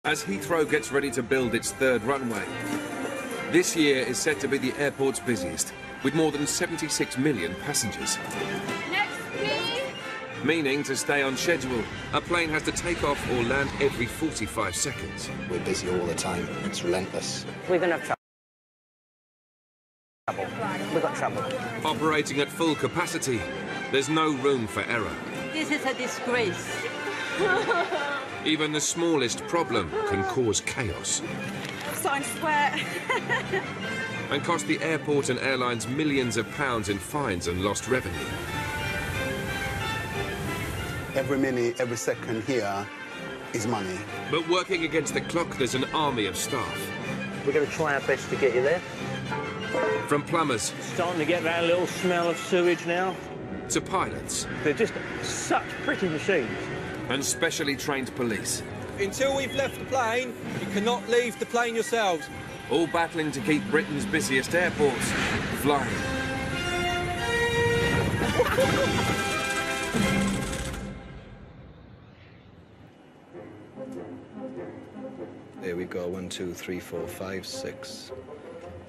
As Heathrow gets ready to build its third runway. This year is said to be the airport's busiest, with more than 76 million passengers. Next, please. Meaning, to stay on schedule, a plane has to take off or land every 45 seconds. We're busy all the time. It's relentless. We're going to have trouble. We've got trouble. Operating at full capacity, there's no room for error. This is a disgrace. Even the smallest problem can cause chaos. I swear. And cost the airport and airlines millions of pounds in fines and lost revenue. Every minute, every second here is money. But working against the clock, there's an army of staff. We're going to try our best to get you there. From plumbers... Starting to get that little smell of sewage now. ...to pilots. They're just such pretty machines. And specially trained police. Until we've left the plane, you cannot leave the plane yourselves. All battling to keep Britain's busiest airports flying. There we go. 1, 2, 3, 4, 5, 6.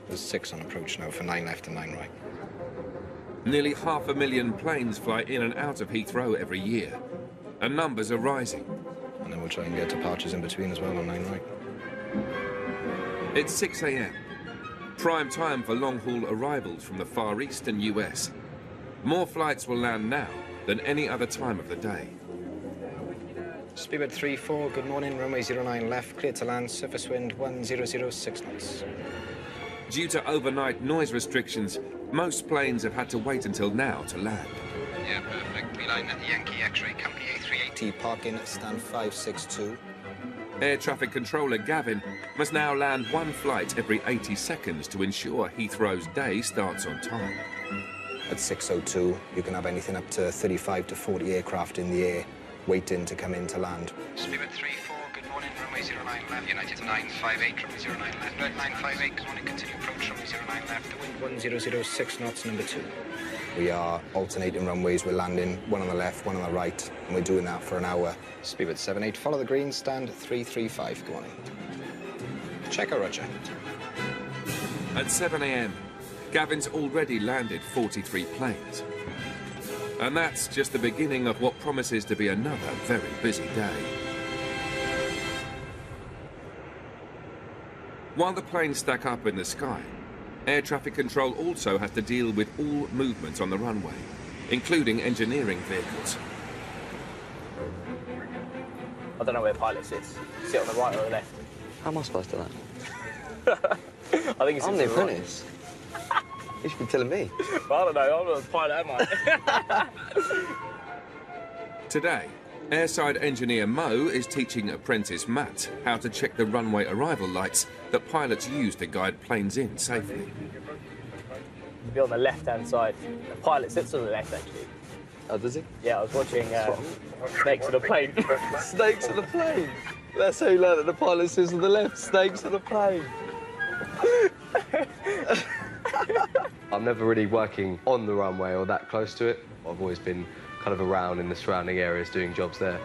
There's 6 on approach now for 9 left and 9 right. Nearly 500,000 planes fly in and out of Heathrow every year. And numbers are rising. And then we'll try and get departures in between as well on 9 right. It's 6 a.m. Prime time for long-haul arrivals from the Far East and US. More flights will land now than any other time of the day. Speedbird 34, good morning. Runway 09 left, clear to land. Surface wind 1006 knots. Due to overnight noise restrictions, most planes have had to wait until now to land. Yeah, perfect. Beeline at the Yankee X-ray company A380, parking stand 562. Air traffic controller Gavin must now land one flight every 80 seconds to ensure Heathrow's day starts on time. At 6:02, you can have anything up to 35 to 40 aircraft in the air waiting to come in to land. Speedbird 34, good morning. Runway 09 left, United 958, runway 09 left, 958, good morning. Continue approach, runway 09 left, the wind 1006 knots, number 2. We are alternating runways. We're landing one on the left, one on the right, and we're doing that for an hour. Speedbird 78, follow the green, stand 335, good morning. Checker, roger. At 7 a.m, Gavin's already landed 43 planes. And that's just the beginning of what promises to be another very busy day. While the planes stack up in the sky, air traffic control also has to deal with all movements on the runway, including engineering vehicles. I don't know where pilot sits. Sit on the right or the left? How am I supposed to land? I think it's I'm the apprentice. You should be telling me. Well, I don't know. I'm not a pilot, am I? Today, airside engineer Mo is teaching apprentice Matt how to check the runway arrival lights that pilots use to guide planes in safely. Be on the left-hand side. The pilot sits on the left, actually. Oh, does he? Yeah, I was watching Snakes on the Plane. Snakes on the plane. That's how you learn that the pilot sits on the left. Snakes on the plane. I'm never really working on the runway or that close to it. I've always been kind of around in the surrounding areas doing jobs there.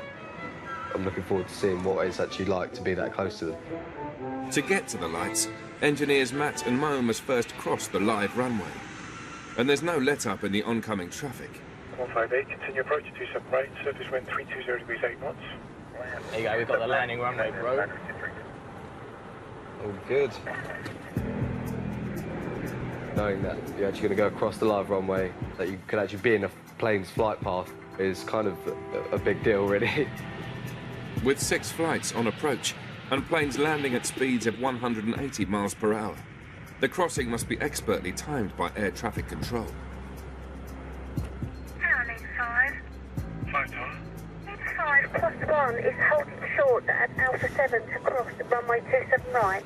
I'm looking forward to seeing what it's actually like to be that close to them. To get to the lights, engineers Matt and Mo must first cross the live runway. And there's no let-up in the oncoming traffic. 158, continue approach to 27 right, surface wind 320 degrees 8 knots. There you go, we've got the landing runway, bro. All good. Knowing that you're actually going to go across the live runway, that you could actually be in a plane's flight path, is kind of a big deal, really. With 6 flights on approach and planes landing at speeds of 180 miles per hour, the crossing must be expertly timed by air traffic control. Turning 5. 5 tower. 5 plus 1 is holding short at Alpha 7 to cross runway 27 right.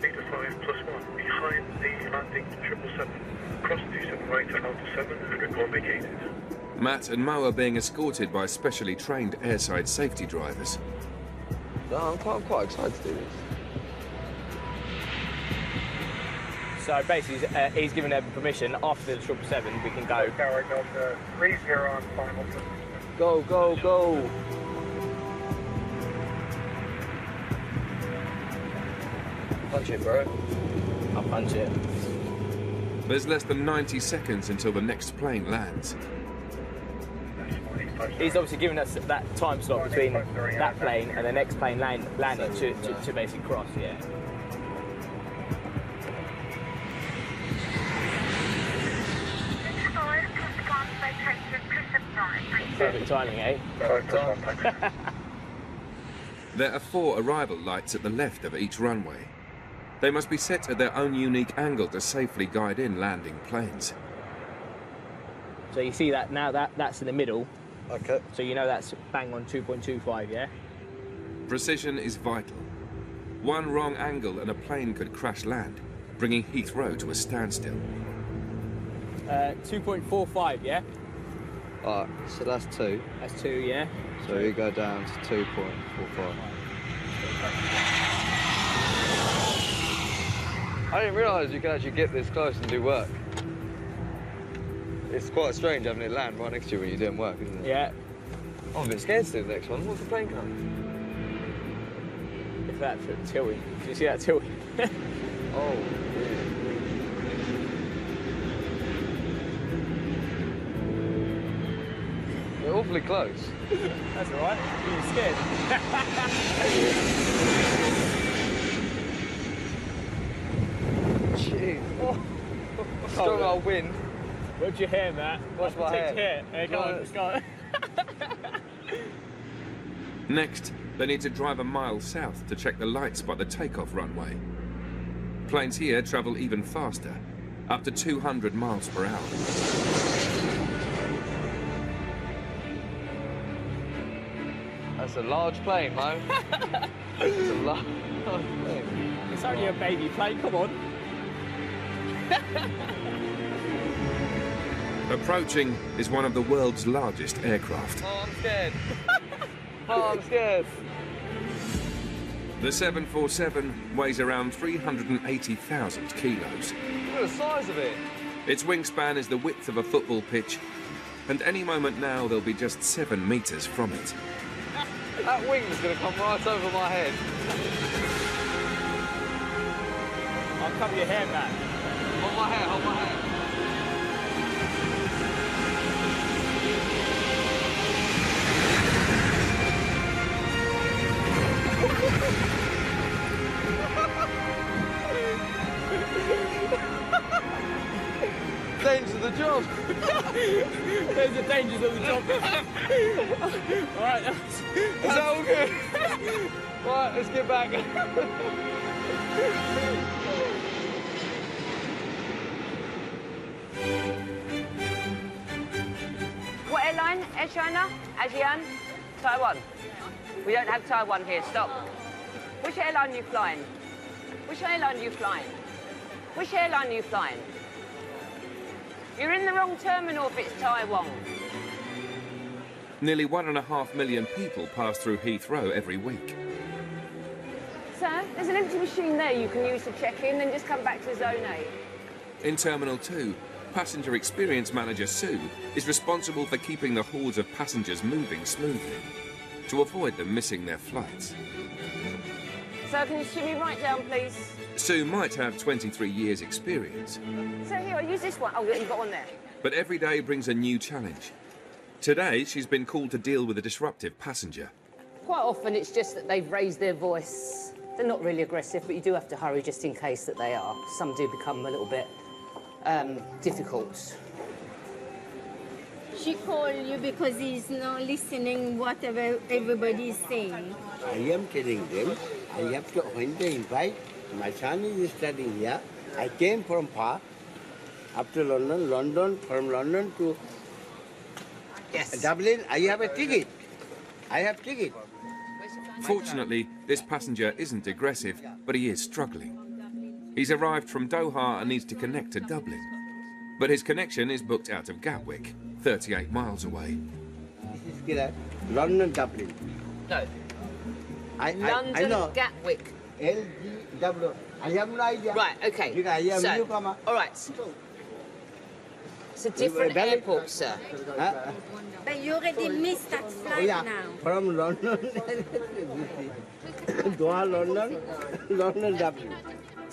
Beta 5 plus 1 behind the landing 777. Cross 27 right to Alpha 7 and report vacated. Matt and Mo are being escorted by specially trained airside safety drivers. No, I'm quite excited to do this. So basically, he's given them permission. After the 777, we can go. Carrying on 30 on final. Go, go, go. Punch it, bro. I'll punch it. There's less than 90 seconds until the next plane lands. He's obviously given us that time slot between that plane and the next plane landing to basically cross, yeah. Perfect timing, eh? Perfect time. There are 4 arrival lights at the left of each runway. They must be set at their own unique angle to safely guide in landing planes. So you see that now, that's in the middle. Okay. So you know that's bang on 2.25, yeah? Precision is vital. One wrong angle and a plane could crash land, bringing Heathrow to a standstill. 2.45, yeah? Alright, so that's 2. That's 2, yeah? So we go down to 2.45. I didn't realise you can actually get this close and do work. It's quite strange having it land right next to you when you're doing work, isn't it? Yeah. I'm a bit scared to do the next one. What's the plane come? If that's tilting. Do you see that tilting? Oh, we're awfully close. That's all right. You're scared. Jeez. Strong old wind. Watch your hair, Matt. Watch my hair. Hey, go on, let's go. Next, they need to drive a mile south to check the lights by the takeoff runway. Planes here travel even faster, up to 200 miles per hour. That's a large plane, Mo. It's a large plane. It's only a baby plane, come on. Approaching is one of the world's largest aircraft. Oh, I'm scared. Oh, I'm scared. The 747 weighs around 380,000 kilos. Look at the size of it. Its wingspan is the width of a football pitch, and any moment now they'll be just 7 meters from it. That wing is going to come right over my head. I'll cover your hair, Matt. Hold my hair, hold my hair. Dangers of the job. There's the dangers of the job. All right, is that all good? Right, let's get back. What airline? Air China? ASEAN? Taiwan? We don't have Taiwan here, stop. Which airline are you flying? Which airline are you flying? Which airline are you flying? You're in the wrong terminal if it's Taiwan. Nearly 1.5 million people pass through Heathrow every week. Sir, there's an empty machine there you can use to check in, then just come back to Zone A. In Terminal 2, Passenger Experience Manager Sue is responsible for keeping the hordes of passengers moving smoothly, to avoid them missing their flights. Sir, can you shoot me right down, please? Sue might have 23 years' experience, So here, I'll use this one. Oh, you've got one there. but every day brings a new challenge. Today, she's been called to deal with a disruptive passenger. Quite often it's just that they've raised their voice. They're not really aggressive, but you do have to hurry just in case that they are. Some do become a little bit difficult. She called you because he's not listening whatever everybody is saying. I am telling them, I have to, when they invite, my son is studying here. I came from far, up to London, from London to Dublin. I have a ticket. I have ticket. Fortunately, this passenger isn't aggressive, but he is struggling. He's arrived from Doha and needs to connect to Dublin. But his connection is booked out of Gatwick, 38 miles away. This is London, Dublin. No. I know. Gatwick. LGW. I have no idea. Right, okay. Because I am So, newcomer. all right. It's a different airport, sir. But you already missed that flight now. From London. Doha, London, Dublin.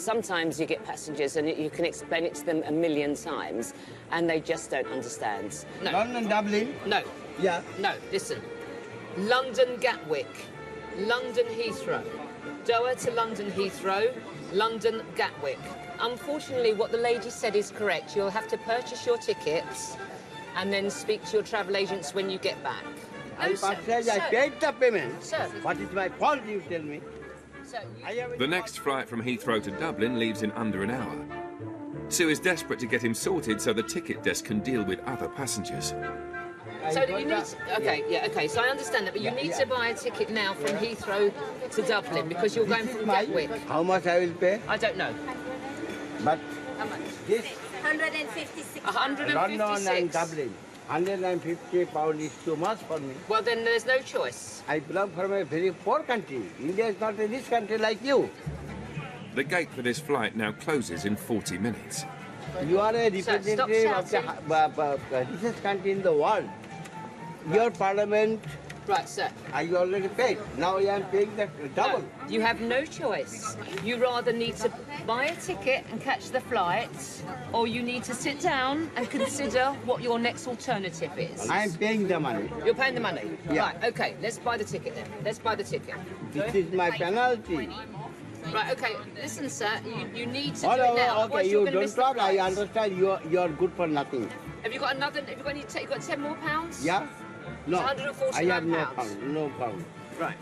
sometimes you get passengers and you can explain it to them a million times and they just don't understand. No. London, Dublin? No. Yeah. No, listen. London Gatwick, London Heathrow, Doha to London Heathrow, London Gatwick. Unfortunately, what the lady said is correct. You'll have to purchase your tickets and then speak to your travel agents when you get back. I paid the payment. Sir. What is my fault, you tell me? The next flight from Heathrow to Dublin leaves in under an hour. Sue is desperate to get him sorted so the ticket desk can deal with other passengers. So you need to, okay, so I understand that, but you need to buy a ticket now from Heathrow to Dublin because you're going from Gatwick. How much I will pay? I don't know. But How much? this 156. 156. London and Dublin, 150 pounds is too much for me. Well, then there's no choice. I belong from a very poor country. India is not a rich country like you. The gate for this flight now closes in 40 minutes. You are a Sir, stop representative of the richest country in the world. Your parliament, Right, sir. I already paid. Now I am paying the double. No, you have no choice. You rather need to buy a ticket and catch the flight, or you need to sit down and consider what your next alternative is. I am paying the money. You're paying the money? Yeah. Right, okay, let's buy the ticket then. Let's buy the ticket. This is my penalty. Right, okay, listen, sir, you need to Oh, do it now. no, otherwise okay, you're you gonna don't miss the talk. I flight. understand you are good for nothing. Have you got another, have you got any, you got 10 more pounds? Yeah? No, It's 149 I have no pounds. pound. No pound. Right.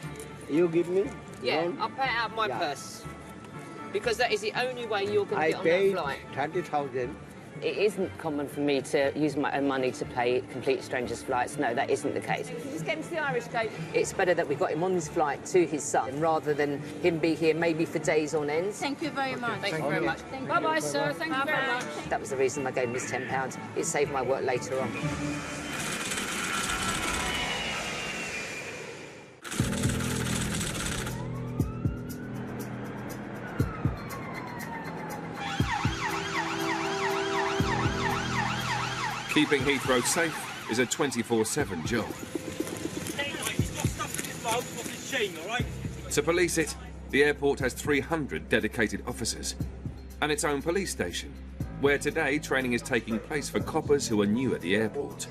You give me? Yeah, loan? I'll pay it out of my Yeah. purse. Because that is the only way you're going to I get on paid that flight. 30,000. It isn't common for me to use my own money to pay complete strangers' flights. No, that isn't the case. Just get him to the Irish gate. It's better that we got him on this flight to his son rather than him be here maybe for days on end. Thank you very much. Thank you very much. Bye-bye, sir. Thank you very much. That was the reason I gave him his £10. It saved my work later on. Keeping Heathrow safe is a 24/7 job. To police it, the airport has 300 dedicated officers and its own police station, where today training is taking place for coppers who are new at the airport.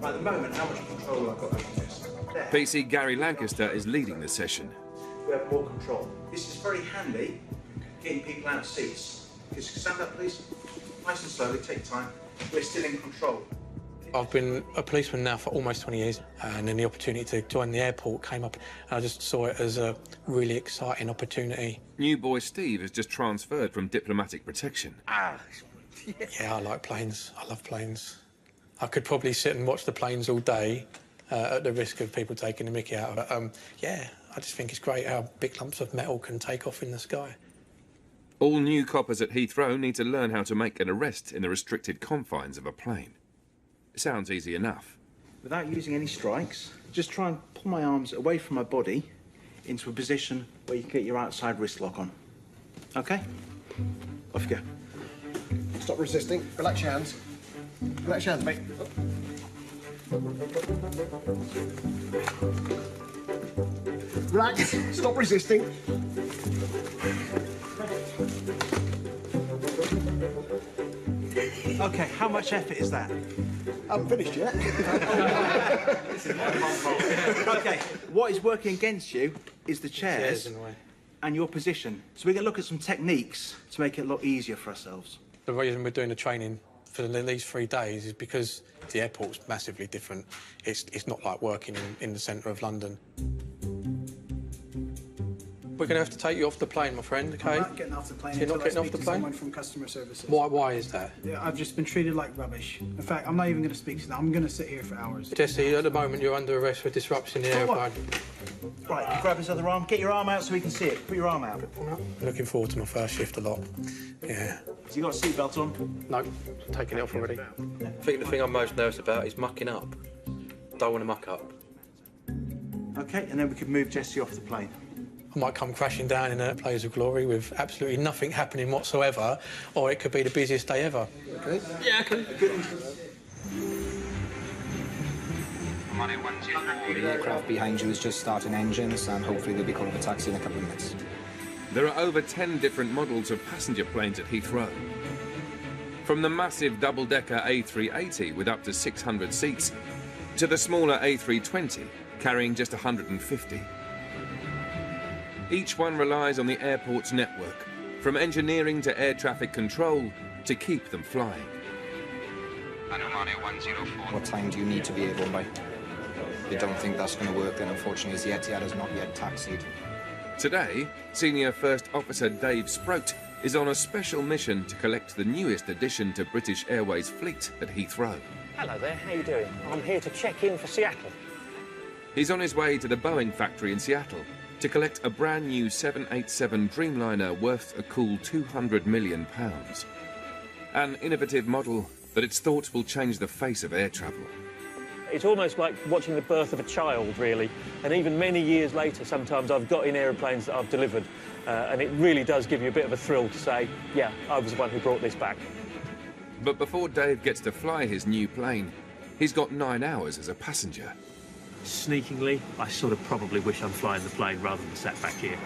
At the moment, how much control I've got over this? There. PC Gary Lancaster is leading the session. We have more control. This is very handy, getting people out of seats. Just stand up, please. Nice and slowly, take time. We're still in control. I've been a policeman now for almost 20 years, and then the opportunity to join the airport came up, and I just saw it as a really exciting opportunity. New boy Steve has just transferred from diplomatic protection. Yeah, I like planes. I love planes. I could probably sit and watch the planes all day at the risk of people taking the mickey out of it. Yeah, I just think it's great how big lumps of metal can take off in the sky. All new coppers at Heathrow need to learn how to make an arrest in the restricted confines of a plane. It sounds easy enough. Without using any strikes, just try and pull my arms away from my body into a position where you can get your outside wrist lock on. Okay? Off you go. Stop resisting. Relax your hands. Relax your hands, mate. Relax. Stop resisting. Okay, how much effort is that? I haven't finished yet. Okay, what is working against you is the chairs in the way. and your position. So we're going to look at some techniques to make it a lot easier for ourselves. The reason we're doing the training for these 3 days is because the airport's massively different. It's not like working in the centre of London. We're going to have to take you off the plane, my friend, OK? I'm not getting off the plane. You're not until I getting off speak the to plane? Someone from customer services. Why is that? Yeah, I've just been treated like rubbish. In fact, I'm not even going to speak to them. I'm going to sit here for hours. Jesse, at the moment you're under arrest for disrupting the For what? airplane. Right, you grab his other arm. Get your arm out so we can see it. Put your arm out. Looking forward to my first shift a lot. Yeah. Has he got a seatbelt on? No, taking it off already. I think the thing I'm most nervous about is mucking up. Don't want to muck up. Okay, and then we can move Jesse off the plane. I might come crashing down in a blaze of glory with absolutely nothing happening whatsoever, or it could be the busiest day ever. Okay. Yeah, okay. The aircraft behind you is just starting engines, and hopefully they'll be calling a taxi in a couple of minutes. There are over 10 different models of passenger planes at Heathrow. From the massive double-decker A380 with up to 600 seats, to the smaller A320 carrying just 150. Each one relies on the airport's network, from engineering to air traffic control, to keep them flying. What time do you need to be able by? If you don't think that's going to work, then unfortunately the Etihad has not yet taxied. Today, Senior First Officer Dave Sproat is on a special mission to collect the newest addition to British Airways fleet at Heathrow. Hello there, how you doing? I'm here to check in for Seattle. He's on his way to the Boeing factory in Seattle to collect a brand new 787 Dreamliner worth a cool £200 million. An innovative model that it's thought will change the face of air travel. It's almost like watching the birth of a child, really. And even many years later, sometimes I've got in aeroplanes that I've delivered, and it really does give you a bit of a thrill to say, yeah, I was the one who brought this back. But before Dave gets to fly his new plane, he's got 9 hours as a passenger. Sneakingly, I sort of probably wish I'm flying the plane rather than sat back here.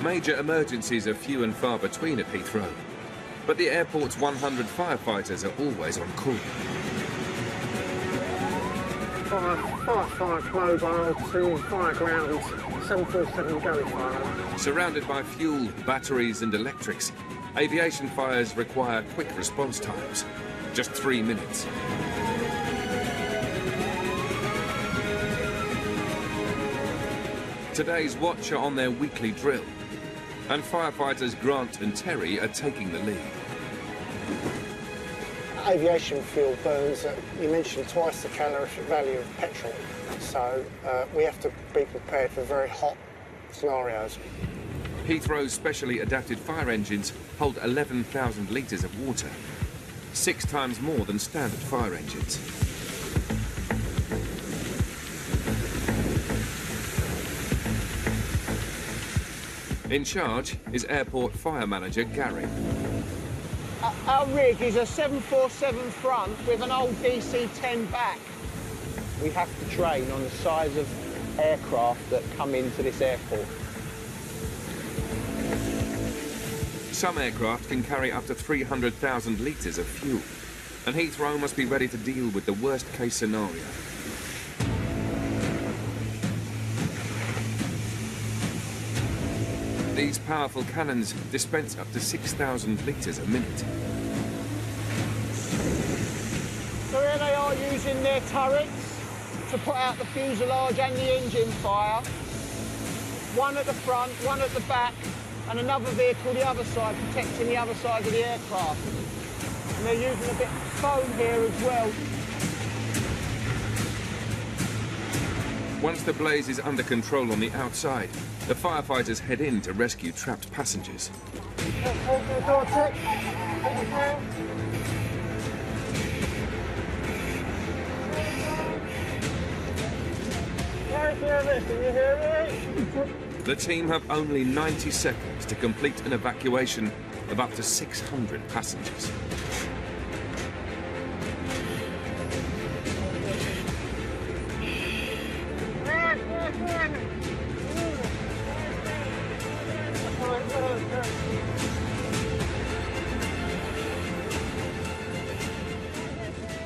Major emergencies are few and far between at Heathrow, but the airport's 100 firefighters are always on call. Fire mobile to fire ground, 747 go fire. Surrounded by fuel, batteries and electrics, aviation fires require quick response times, just 3 minutes. Today's watch are on their weekly drill, and firefighters Grant and Terry are taking the lead. Aviation fuel burns at, you mentioned, twice the calorific value of petrol, so we have to be prepared for very hot scenarios. Heathrow's specially adapted fire engines hold 11,000 litres of water, 6 times more than standard fire engines. In charge is airport fire manager Gary. Our rig is a 747 front with an old DC-10 back. We have to train on the size of aircraft that come into this airport. Some aircraft can carry up to 300,000 litres of fuel, and Heathrow must be ready to deal with the worst-case scenario. These powerful cannons dispense up to 6,000 litres a minute. So here they are using their turrets to put out the fuselage and the engine fire. One at the front, one at the back, and another vehicle the other side, protecting the other side of the aircraft. And they're using a bit of foam here as well. Once the blaze is under control on the outside, the firefighters head in to rescue trapped passengers. The team have only 90 seconds to complete an evacuation of up to 600 passengers.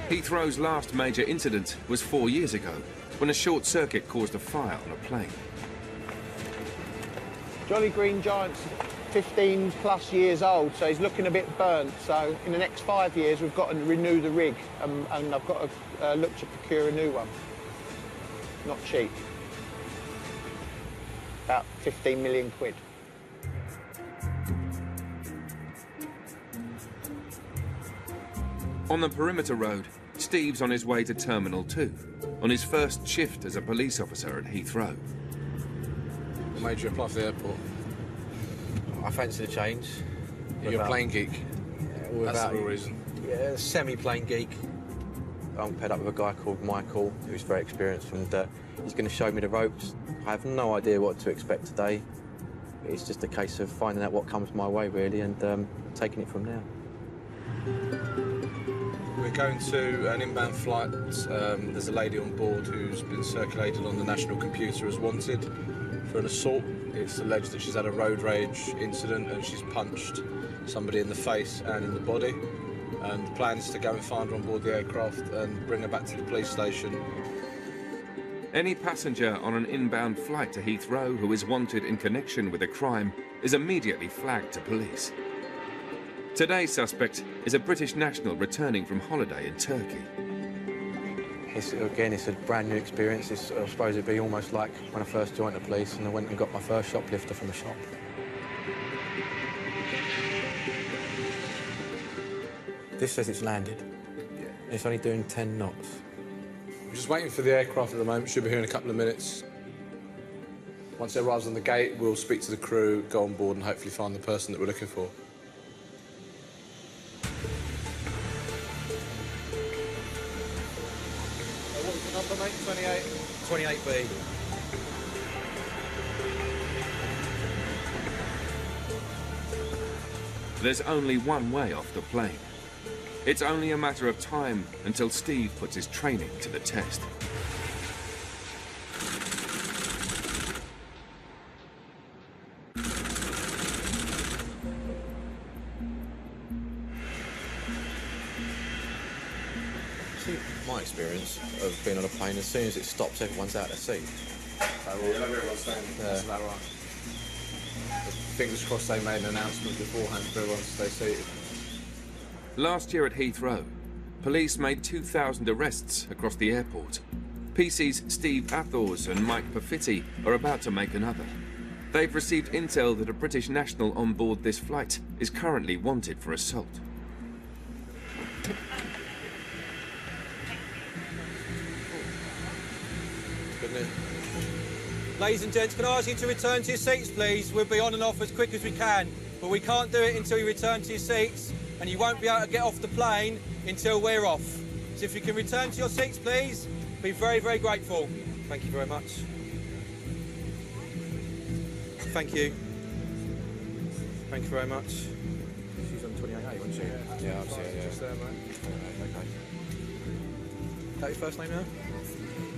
Heathrow's last major incident was 4 years ago, when a short circuit caused a fire on a plane. Jolly Green Giant's 15 plus years old, so he's looking a bit burnt. So in the next 5 years, we've got to renew the rig, and I've got to look to procure a new one. Not cheap. About 15 million quid. On the perimeter road, Steve's on his way to Terminal 2, on his first shift as a police officer at Heathrow. What made you apply for the airport? I fancy the change. You're a plane geek? That's Without the real reason. Yeah, semi-plane geek. I'm paired up with a guy called Michael, who's very experienced, and he's going to show me the ropes. I have no idea what to expect today. It's just a case of finding out what comes my way, really, and taking it from there. We're going to an inbound flight. There's a lady on board who's been circulated on the national computer as wanted for an assault. It's alleged that she's had a road rage incident and she's punched somebody in the face and in the body. And the plan is to go and find her on board the aircraft and bring her back to the police station. Any passenger on an inbound flight to Heathrow who is wanted in connection with a crime is immediately flagged to police. Today's suspect is a British national returning from holiday in Turkey. It's a brand new experience. I suppose it'd be almost like when I first joined the police and I went and got my first shoplifter from a shop. This says it's landed. Yeah. It's only doing 10 knots. We're just waiting for the aircraft at the moment. Should be here in a couple of minutes. Once it arrives on the gate, we'll speak to the crew, go on board and hopefully find the person that we're looking for. What was the number, mate? 28? 28B. There's only one way off the plane. It's only a matter of time until Steve puts his training to the test. See, my experience of being on a plane, as soon as it stops, everyone's out of their seat. Everyone's staying. That's about right. Fingers crossed they made an announcement beforehand for everyone to stay seated. Last year at Heathrow, police made 2,000 arrests across the airport. PC's Steve Athors and Mike Perfitti are about to make another. They've received intel that a British national on board this flight is currently wanted for assault. Ladies and gents, can I ask you to return to your seats, please? We'll be on and off as quick as we can, but we can't do it until you return to your seats, and you won't be able to get off the plane until we're off. So if you can return to your seats, please, be very, very grateful. Thank you very much. Thank you. Thank you very much. She's on 28A, wasn't she? Yeah, I've seen her, yeah. Just there, mate. Okay. Is that your first name now?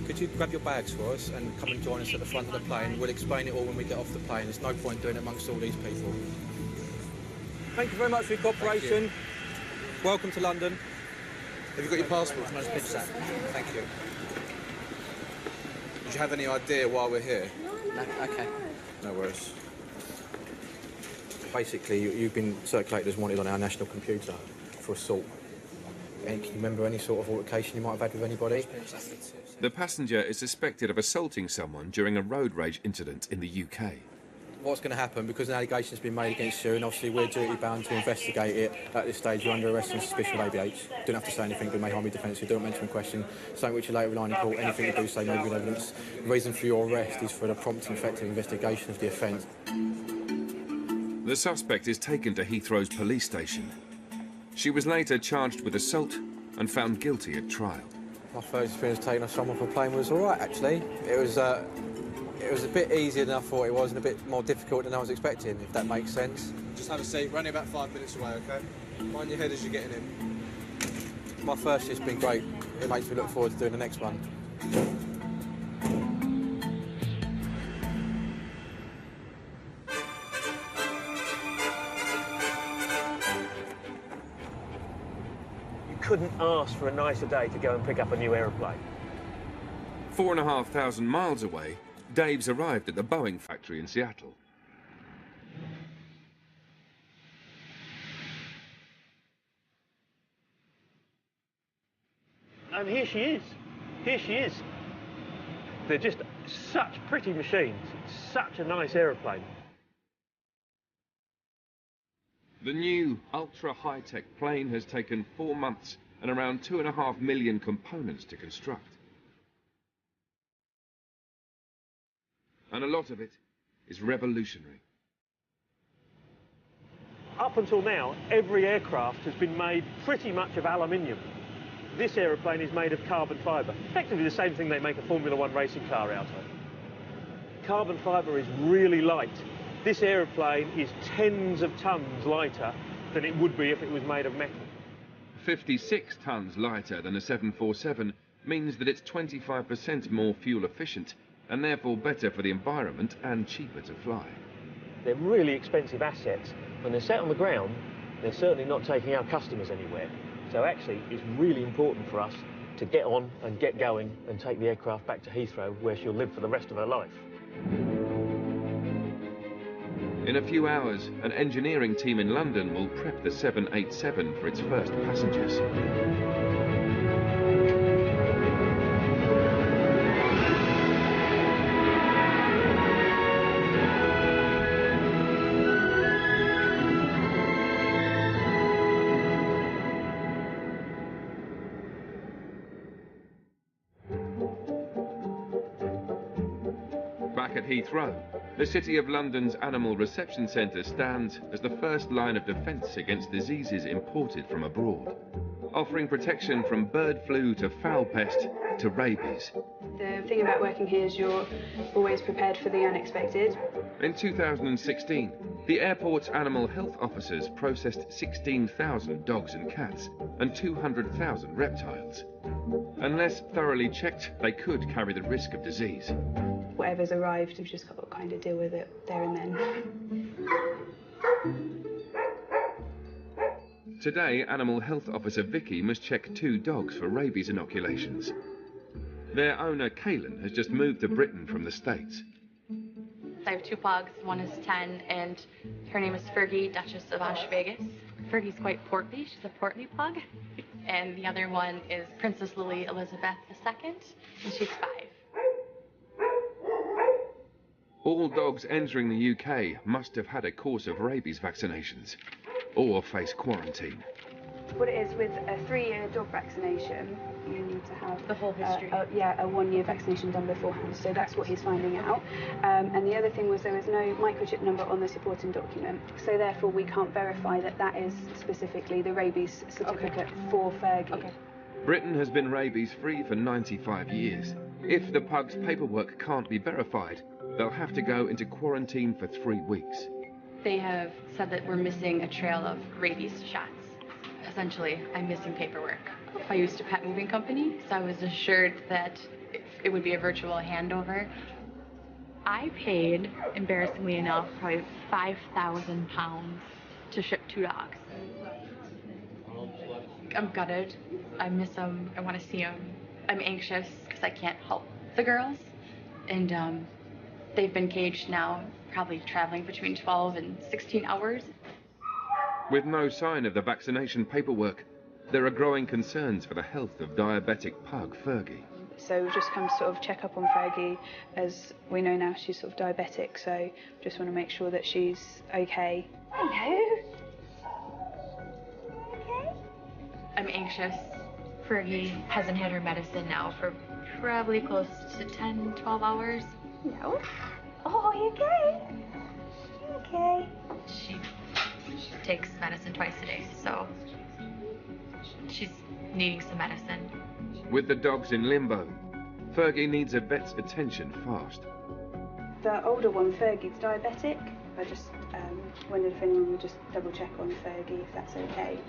Could you grab your bags for us and come and join us at the front of the plane? We'll explain it all when we get off the plane. There's no point doing it amongst all these people. Thank you very much for your cooperation. Welcome to London. Have you got your passport? Nice pitch that. Thank you. Did you have any idea why we're here? No, okay. No worries. Basically, you've been circulated as wanted on our national computer for assault. And can you remember any sort of altercation you might have had with anybody? The passenger is suspected of assaulting someone during a road rage incident in the UK. What's going to happen, because an allegation's been made against you, and obviously we're duty-bound to investigate it. At this stage, you're under arrest on suspicion of ABH. Don't have to say anything, but may harm your defence. You don't mention a question. Something which you later rely in court. Anything you do say may be evidence. The reason for your arrest is for the prompt and effective investigation of the offence. The suspect is taken to Heathrow's police station. She was later charged with assault and found guilty at trial. My first experience taking off someone from a plane was all right, actually. It was a bit easier than I thought it was, and a bit more difficult than I was expecting, if that makes sense. Just have a seat. We're only about 5 minutes away, okay? Mind your head as you're getting in. My first shift's been great. It makes me look forward to doing the next one. Couldn't ask for a nicer day to go and pick up a new aeroplane. 4,500 miles away, Dave's arrived at the Boeing factory in Seattle. And here she is. Here she is. They're just such pretty machines. It's such a nice aeroplane. The new ultra-high-tech plane has taken 4 months and around 2.5 million components to construct. And a lot of it is revolutionary. Up until now, every aircraft has been made pretty much of aluminium. This aeroplane is made of carbon fibre, effectively the same thing they make a Formula 1 racing car out of. Carbon fibre is really light. This aeroplane is tens of tons lighter than it would be if it was made of metal. 56 tonnes lighter than a 747 means that it's 25% more fuel efficient and therefore better for the environment and cheaper to fly. They're really expensive assets. When they're set on the ground, they're certainly not taking our customers anywhere. So actually, it's really important for us to get on and get going and take the aircraft back to Heathrow, where she'll live for the rest of her life. In a few hours, an engineering team in London will prep the 787 for its first passengers. Back at Heathrow, the City of London's Animal Reception Centre stands as the first line of defence against diseases imported from abroad, offering protection from bird flu to fowl pest to rabies. The thing about working here is you're always prepared for the unexpected. In 2016, the airport's animal health officers processed 16,000 dogs and cats and 200,000 reptiles. Unless thoroughly checked, they could carry the risk of disease. Whatever's arrived, we've just got to kind of deal with it there and then. Today, Animal Health Officer Vicky must check 2 dogs for rabies inoculations. Their owner, Kaylin, has just moved to Britain from the States. I have 2 pugs. One is 10, and her name is Fergie, Duchess of Ash Vegas. Fergie's quite portly. She's a portly pug. And the other one is Princess Lily Elizabeth II, and she's 5. All dogs entering the UK must have had a course of rabies vaccinations or face quarantine. What it is with a 3-year dog vaccination, you need to have the whole history. A 1-year vaccination done beforehand. So that's what he's finding out. And the other thing was there was no microchip number on the supporting document. So therefore we can't verify that that is specifically the rabies certificate for Fergie. Okay. Britain has been rabies-free for 95 years. If the pug's paperwork can't be verified, they'll have to go into quarantine for 3 weeks. They have said that we're missing a trail of rabies shots. Essentially, I'm missing paperwork. I used a pet moving company, so I was assured that it would be a virtual handover. I paid, embarrassingly enough, probably £5,000 to ship 2 dogs. I'm gutted. I miss them. I want to see them. I'm anxious because I can't help the girls. And they've been caged now, probably traveling between 12 and 16 hours. With no sign of the vaccination paperwork, there are growing concerns for the health of diabetic pug Fergie. So we've just come to sort of check up on Fergie. As we know now, she's sort of diabetic, so just want to make sure that she's okay. Hello. Okay. I'm anxious. Fergie hasn't had her medicine now for probably close to 10, 12 hours. No. Oh, you okay? You okay? She takes medicine twice a day, so she's needing some medicine. With the dogs in limbo, Fergie needs a vet's attention fast. The older one, Fergie's diabetic. I just wondered if anyone would just double check on Fergie, if that's okay.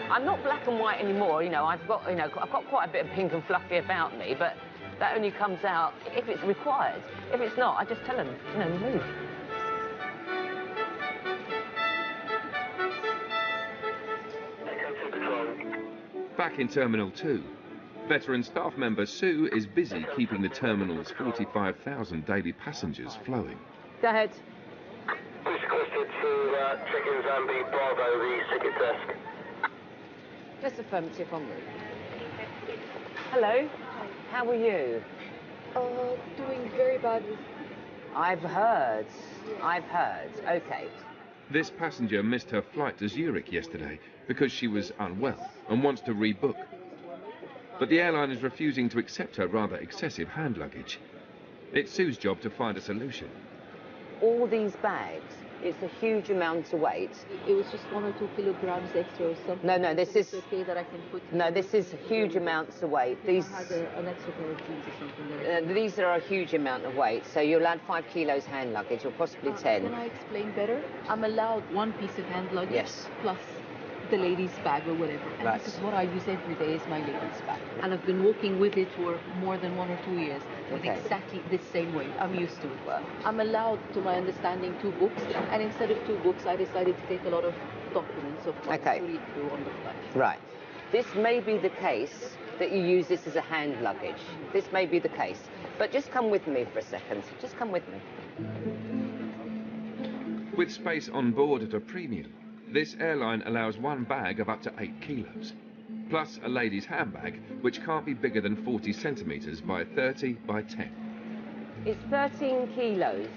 I'm not black and white anymore, I've got quite a bit of pink and fluffy about me, but that only comes out if it's required. If it's not, I just tell them, move. Back in Terminal 2, veteran staff member Sue is busy keeping the terminal's 45,000 daily passengers flowing. Go ahead. Please requested to check in Zambia Bravo, the ticket desk. Just affirmative on route. Hello. How are you? Doing very badly. I've heard. Okay. This passenger missed her flight to Zurich yesterday because she was unwell and wants to rebook. but the airline is refusing to accept her rather excessive hand luggage. It's Sue's job to find a solution. All these bags, it's a huge amount of weight. It was just 1 or 2 kilograms extra or something. No, this is... okay that I can put... No, this is huge amounts of weight. These... I had an extra pair of jeans or something. These are a huge amount of weight, so you're allowed 5 kilos hand luggage, or possibly 10. Can I explain better? I'm allowed 1 piece of hand luggage. Yes. Plus the ladies' bag or whatever. And Right. this is what I use every day is my ladies' bag. And I've been walking with it for more than 1 or 2 years with Okay. exactly this same weight. I'm used to it. I'm allowed, to my understanding, 2 books. And instead of 2 books, I decided to take a lot of documents of mine Okay. to read through on the flight. Right. This may be the case that you use this as a hand luggage. This may be the case. But just come with me for a second. Just come with me. With space on board at a premium, this airline allows 1 bag of up to 8 kilos, plus a lady's handbag, which can't be bigger than 40 centimetres by 30 by 10. It's 13 kilos.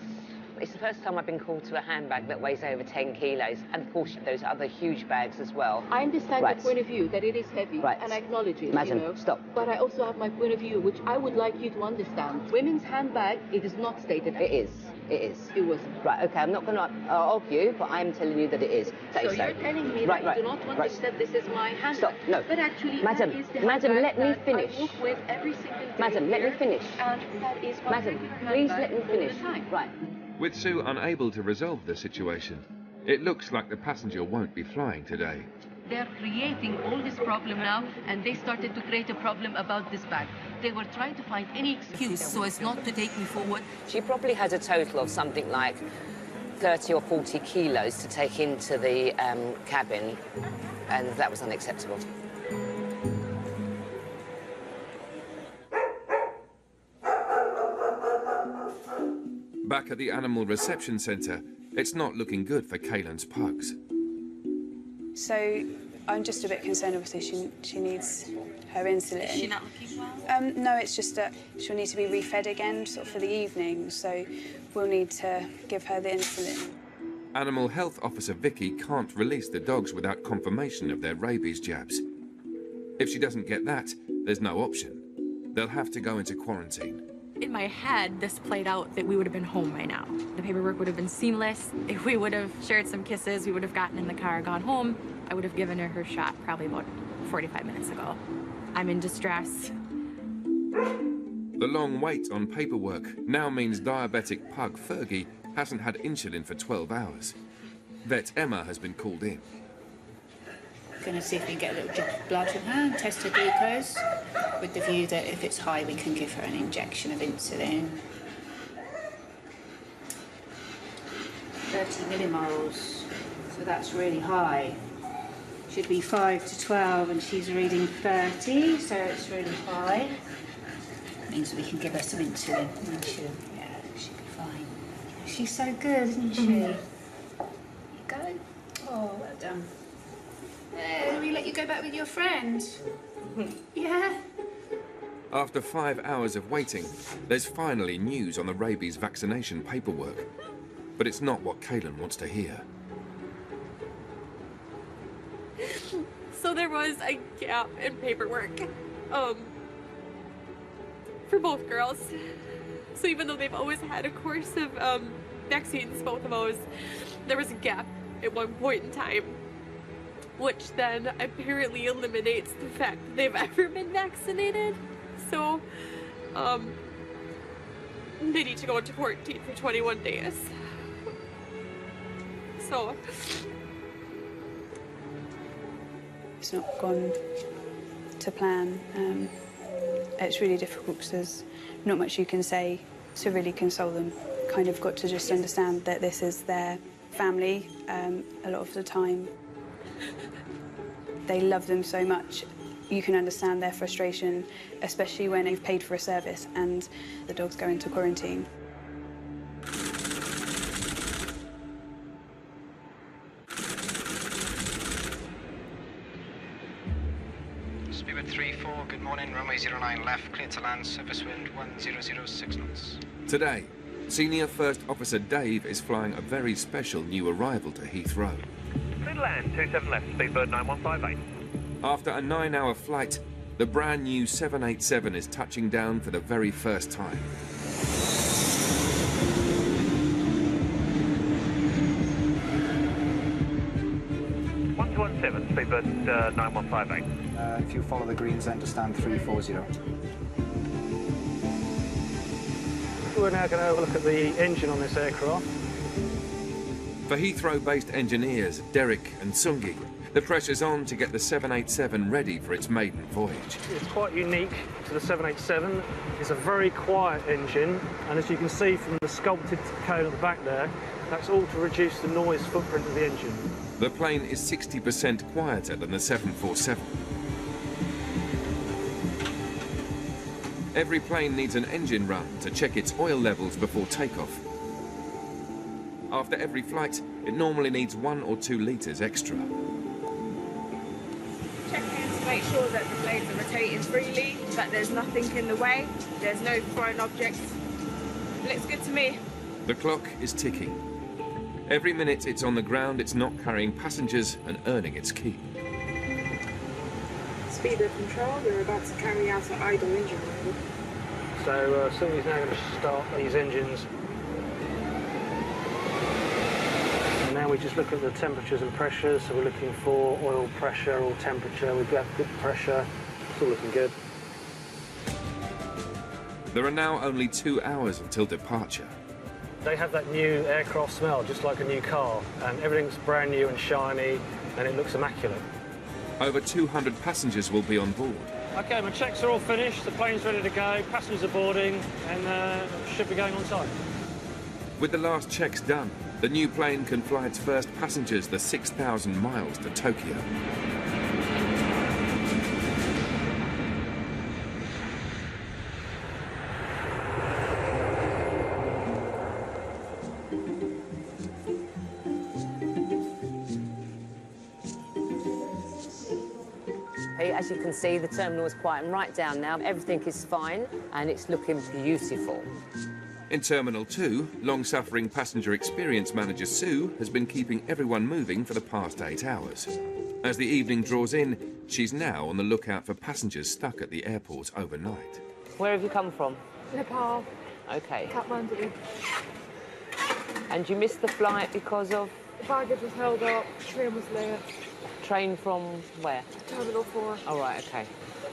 It's the first time I've been called to a handbag that weighs over 10 kilos, and of course those other huge bags as well. I understand Right. the point of view that it is heavy, Right. and I acknowledge it. Madam, you know. stop. But I also have my point of view, which I would like you to understand. Women's handbag, it is not stated. It is. It is. It wasn't. Right, okay, I'm not going to argue, but I'm telling you that it is. Say So you're telling me that you do not want to accept this as my handbag. Stop, no. But actually, Madam, that is the Madam, handbag let me that finish. I walk with every single day. Madam, let me here, finish. And that is my Madam, favorite please handbag let me all the finish. time. Right. With Sue unable to resolve the situation, it looks like the passenger won't be flying today. They're creating all this problem now, and they started to create a problem about this bag. They were trying to find any excuse so as not to take me forward. She probably had a total of something like 30 or 40 kilos to take into the cabin, and that was unacceptable. Back at the animal reception centre, it's not looking good for Kaylin's pugs. So I'm just a bit concerned, obviously, she needs her insulin. Is she not looking well? No, it's just that she'll need to be refed again sort of for the evening, so we'll need to give her the insulin. Animal Health Officer Vicky can't release the dogs without confirmation of their rabies jabs. If she doesn't get that, there's no option. They'll have to go into quarantine. In my head, this played out that we would have been home by now. The paperwork would have been seamless. If we would have shared some kisses, we would have gotten in the car, gone home. I would have given her shot probably about 45 minutes ago. I'm in distress. The long wait on paperwork now means diabetic pug Fergie hasn't had insulin for 12 hours. Vet Emma has been called in. Going to see if we can get a little drop of blood from her and test her glucose with the view that if it's high we can give her an injection of insulin. 30 millimoles, so that's really high. Should be 5 to 12 and she's reading 30, so it's really high. Means we can give her some insulin and she'll be fine. She's so good, isn't she? Here you go. Oh, well done. We let you go back with your friend. Yeah? After 5 hours of waiting, there's finally news on the rabies vaccination paperwork. But it's not what Kaylin wants to hear. So there was a gap in paperwork for both girls. So even though they've always had a course of vaccines, both of those, there was a gap at one point in time, which then apparently eliminates the fact that they've ever been vaccinated. So they need to go into quarantine for 21 days. So It's not gone to plan. It's really difficult because there's not much you can say to really console them. Kind of got to just understand that this is their family a lot of the time. They love them so much. You can understand their frustration, especially when they've paid for a service and the dogs go into quarantine. Speedbird 34, good morning, runway 09 left, clear to land, surface wind 1006 knots. Today, Senior First Officer Dave is flying a very special new arrival to Heathrow. Clear to land, 27 left, Speedbird 9158. After a 9-hour flight, The brand new 787 is touching down for the very first time. Speedbird 9158. If you follow the greens then to stand 340. We're now going to have a look at the engine on this aircraft. For Heathrow-based engineers Derek and Sungi, the pressure's on to get the 787 ready for its maiden voyage. It's quite unique to the 787. It's a very quiet engine, and as you can see from the sculpted cone at the back there, that's all to reduce the noise footprint of the engine. The plane is 60% quieter than the 747. Every plane needs an engine run to check its oil levels before takeoff. After every flight, it normally needs 1 or 2 litres extra. Check in to make sure that the blades are rotating freely, that there's nothing in the way, there's no foreign objects. Looks good to me. The clock is ticking. Every minute it's on the ground, it's not carrying passengers and earning its keep. Speedbird control, we're about to carry out an idle engine run. So Sylvie's now going to start these engines. And now we just look at the temperatures and pressures. So we're looking for oil pressure or temperature. We've got good pressure. It's all looking good. There are now only 2 hours until departure. They have that new aircraft smell, just like a new car, and everything's brand new and shiny, and it looks immaculate. Over 200 passengers will be on board. OK, my checks are all finished, the plane's ready to go, passengers are boarding, and should be going on site. With the last checks done, the new plane can fly its first passengers the 6,000 miles to Tokyo. As you can see, the terminal is quieting right down now. Everything is fine, and it's looking beautiful. In Terminal 2, long-suffering passenger experience manager Sue has been keeping everyone moving for the past 8 hours. As the evening draws in, she's now on the lookout for passengers stuck at the airport overnight. Where have you come from? Nepal. OK. Kathmandu. And you missed the flight because of? The baggage was held up, train was late. Train from where? Terminal 4. Oh, right, OK.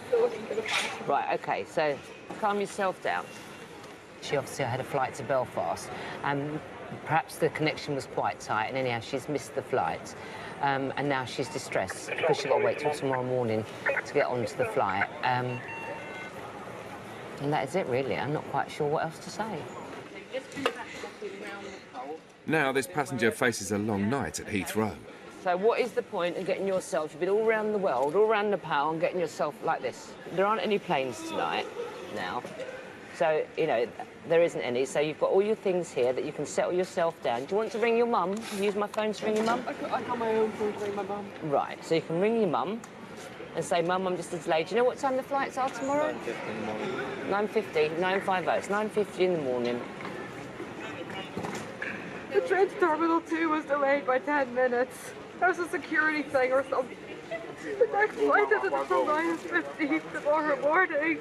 Still looking for the flight. Right, OK, so calm yourself down. She obviously had a flight to Belfast, and perhaps the connection was quite tight, and anyhow, she's missed the flight. And now she's distressed because she's got to wait till tomorrow morning to get onto the flight. And that is it, really. I'm not quite sure what else to say. Now this passenger faces a long night at Heathrow. So what is the point of getting yourself, you've been all around the world, all around Nepal, and getting yourself like this? There aren't any planes tonight now. So, you know, there isn't any. So you've got all your things here that you can settle yourself down. Do you want to ring your mum? Use my phone to ring your mum? I got my own phone to ring my mum. Right, so you can ring your mum and say, Mum, I'm just a delayed. Do you know what time the flights are tomorrow? 9:50 in the morning. 9:50, 9:50. It's 9:50 in the morning. The train to Terminal 2 was delayed by 10 minutes. There was a security thing or something. The next flight isn't until 9:50 tomorrow morning.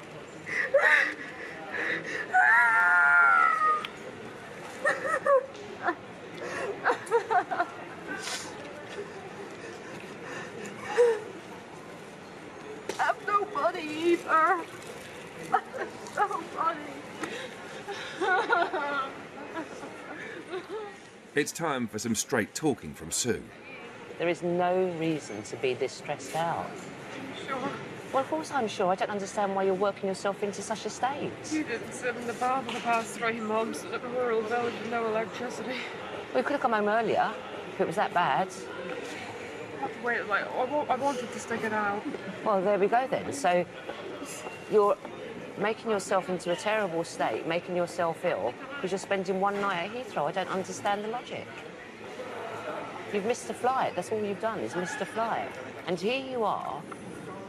I have no money either. No money. It's time for some straight talking from Sue. There is no reason to be this stressed out. Sure. Well, of course I'm sure. I don't understand why you're working yourself into such a state. You didn't sit in the bar for the past 3 months in a rural village with no electricity. We could have come home earlier if it was that bad. I have to wait, like, I wanted to stick it out. Well, there we go then. So you're making yourself into a terrible state, making yourself ill, because you're spending one night at Heathrow. I don't understand the logic. You've missed a flight. That's all you've done, is missed a flight. And here you are,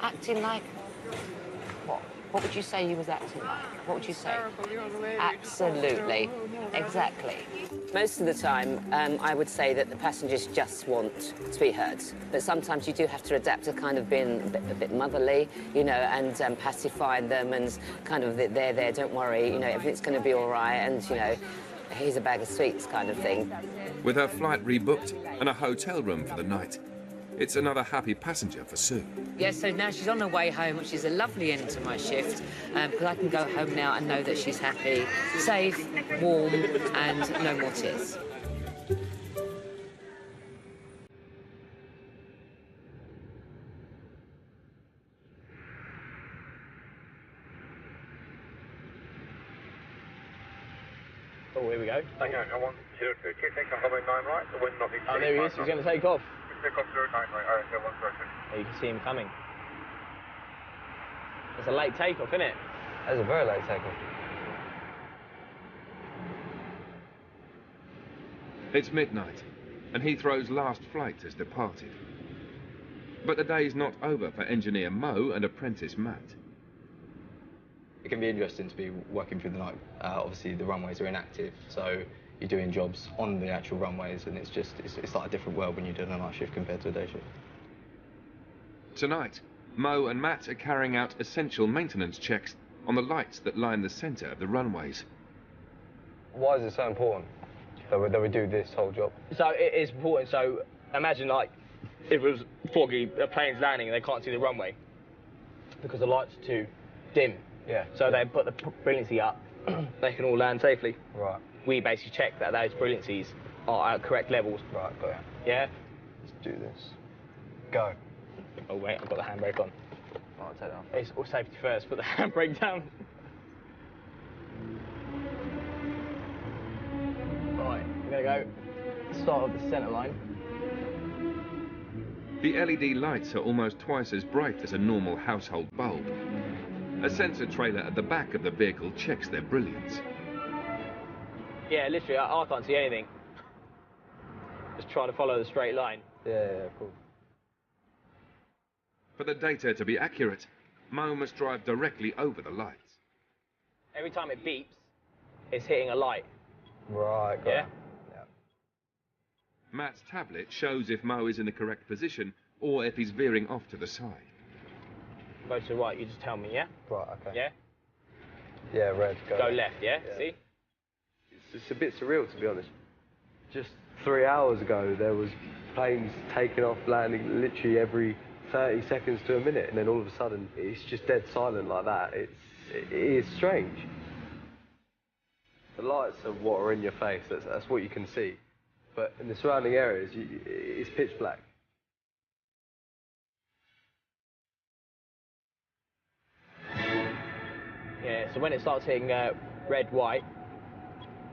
acting like... What would you say he was acting like? What would you say? Terrible, young lady. Absolutely. Exactly. Most of the time, I would say that the passengers just want to be heard. But sometimes you do have to adapt to kind of being a bit motherly, you know, and pacifying them and kind of, they're there, don't worry, you know, everything's going to be all right, and, you know, here's a bag of sweets kind of thing. With her flight rebooked and a hotel room for the night, it's another happy passenger for Sue. Yeah, so now she's on her way home, which is a lovely end to my shift, because I can go home now and know that she's happy, safe, warm, and no more tears. Oh, here we go. Thank you. I want 02. Take off runway 9 right, the wind not be Oh, there he is. He's going to take off. Take off 09 right. All right, go 1 You can see him coming. It's a late takeoff, isn't it? That's a very late takeoff. It's midnight, and Heathrow's last flight has departed. But the day's not over for engineer Mo and apprentice Matt. It can be interesting to be working through the night. Obviously, the runways are inactive, so you're doing jobs on the actual runways, and it's like a different world when you're doing a night shift compared to a day shift. Tonight, Mo and Matt are carrying out essential maintenance checks on the lights that line the centre of the runways. Why is it so important that we do this whole job? So it is important. So imagine, like, if it was foggy, a plane's landing and they can't see the runway because the lights are too dim. Yeah. So they put the brilliancy up. They can all land safely. Right. We basically check that those brilliancies are at correct levels. Right, got it. Yeah? Let's do this. Go. Oh, wait, I've got the handbrake on. I'll take that off. It's all safety first, put the handbrake down. Right, we're going to go start of the centre line. The LED lights are almost twice as bright as a normal household bulb. A sensor trailer at the back of the vehicle checks their brilliance. Yeah, literally, I can't see anything. Just trying to follow the straight line. Yeah, cool. For the data to be accurate, Mo must drive directly over the lights. Every time it beeps, it's hitting a light. Right, got Yeah? it. Matt's tablet shows if Mo is in the correct position or if he's veering off to the side. Go to the right, you just tell me, yeah? Right, okay. Yeah? Yeah, red, Go left, yeah? See? It's a bit surreal, to be honest. Just 3 hours ago, there was planes taking off, landing literally every 30 seconds to a minute, and then all of a sudden, it's just dead silent like that. It is strange. The lights are what are in your face, that's what you can see. But in the surrounding areas, it's pitch black. Yeah, so when it starts hitting red, white,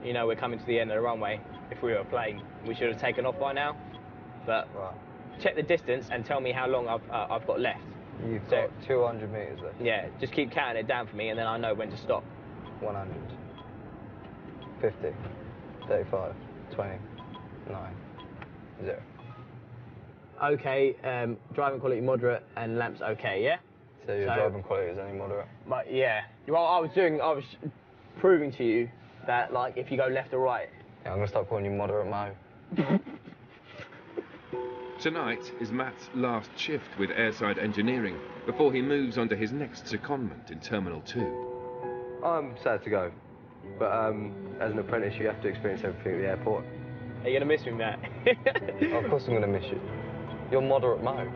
you know we're coming to the end of the runway. If we were a plane, we should have taken off by now. But check the distance and tell me how long I've got left. You've got 200 metres left. Yeah, just keep counting it down for me and then I know when to stop. 100. 50. 35. 20. 9. 0. Okay, driving quality moderate and lamps okay, yeah? So your driving quality is only moderate? But yeah. Well, I was proving to you that, like, if you go left or right. Yeah, I'm going to start calling you Moderate Mo. Tonight is Matt's last shift with airside engineering before he moves on to his next secondment in Terminal 2. I'm sad to go, but as an apprentice, you have to experience everything at the airport. Are you going to miss me, Matt? Of course I'm going to miss you. You're Moderate Mo.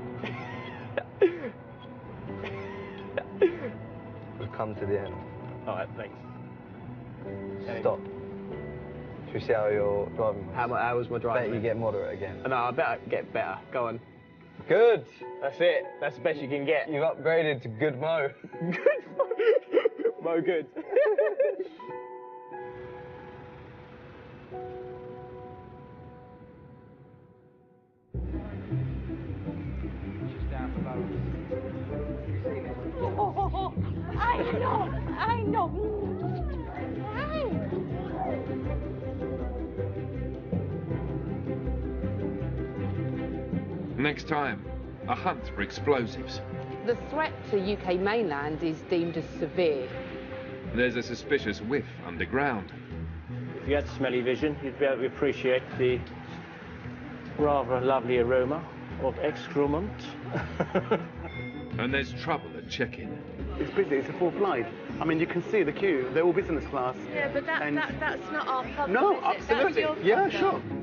We've come to the end. All right, thanks. Stop. Should we see how you're driving? How was my driving? Bet you get moderate again. No, I better get better. Go on. Good. That's it. That's the best you can get. You've upgraded to Good Mo. Good Mo. Mo good. I know. Next time, a hunt for explosives. the threat to UK mainland is deemed as severe. There's a suspicious whiff underground. If you had smelly vision, you'd be able to appreciate the rather lovely aroma of excrement. And there's trouble at check-in. It's busy, it's a full flight. I mean, you can see the queue, they're all business class. Yeah, but that's not our problem. No, is it? That's absolutely. your Yeah, problem. sure.